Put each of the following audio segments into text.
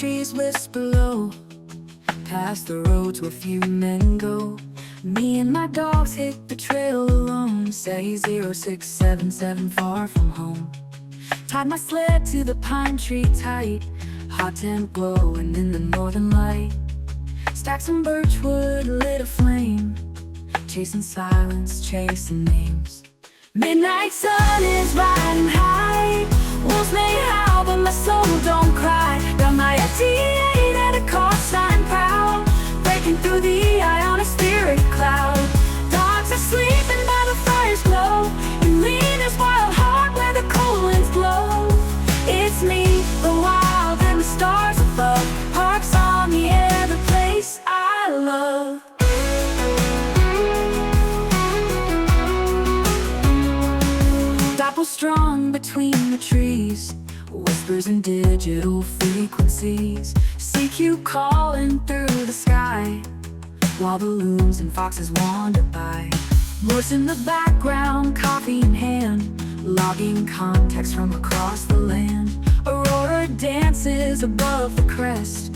trees whisper low. Past the roads where few men go. Me and my dogs hit the trail alone. SE-0677 far from home. Tied my sled to the pine tree tight. Hot tent glowing in the northern light. Stacked some birchwood, lit a flame. Chasing silence, chasing names. Midnight sun is riding high. Wolves may howl, but my soul don't cry. Got my SE-08 at a call sign proud. Breaking through the eye on a spirit cloud. Dogs are sleeping by the fire's glow. In Lina's wild heart where the cold winds blow. It's me, the wild and the stars above. Parks on the air, the place I love. Dapple strong between the trees. Whispers in digital frequencies. CQ calling through the sky. While the loons and foxes wander by. Voice in the background, coffee in hand. Logging contacts from across the land. Aurora dances above the crest.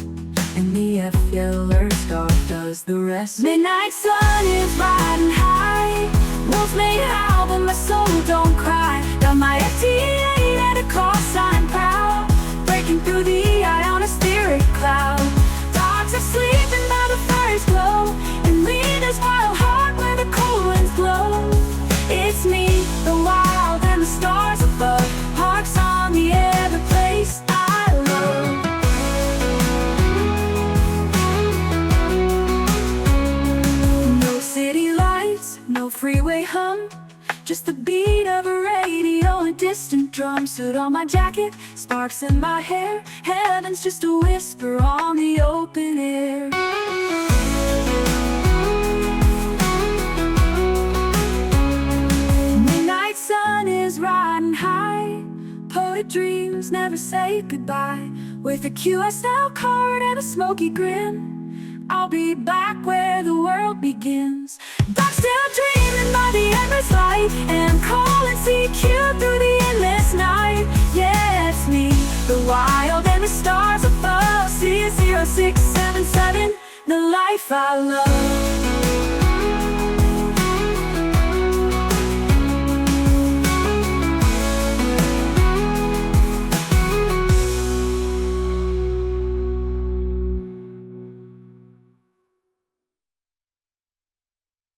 And the fjällurskog does the rest. Midnight sun is riding high. Wolves may howl, but my soul don't cry. Got my SE-08 at a call sign proud. Breaking through the eye on a spirit cloud. Dogs are sleeping by the fire's glow. And Lina's wild heart where the cold winds blow. It's me, the wild and the stars above. Parks on the air, the place I love. No city lights, no freeway hum. Just the beat of a radio, a distant drum. Suit on my jacket, sparks in my hair. Heaven's just a whisper on the open air. Midnight sun is riding high. Poet dreams never say goodbye. With a QSL card and a smoky grin, I'll be back where the world begins. Dogs still dreaming by the endless light. And calling CQ through the endless night. Yeah, it's me, the wild and the stars above. SE-0677, the life I love.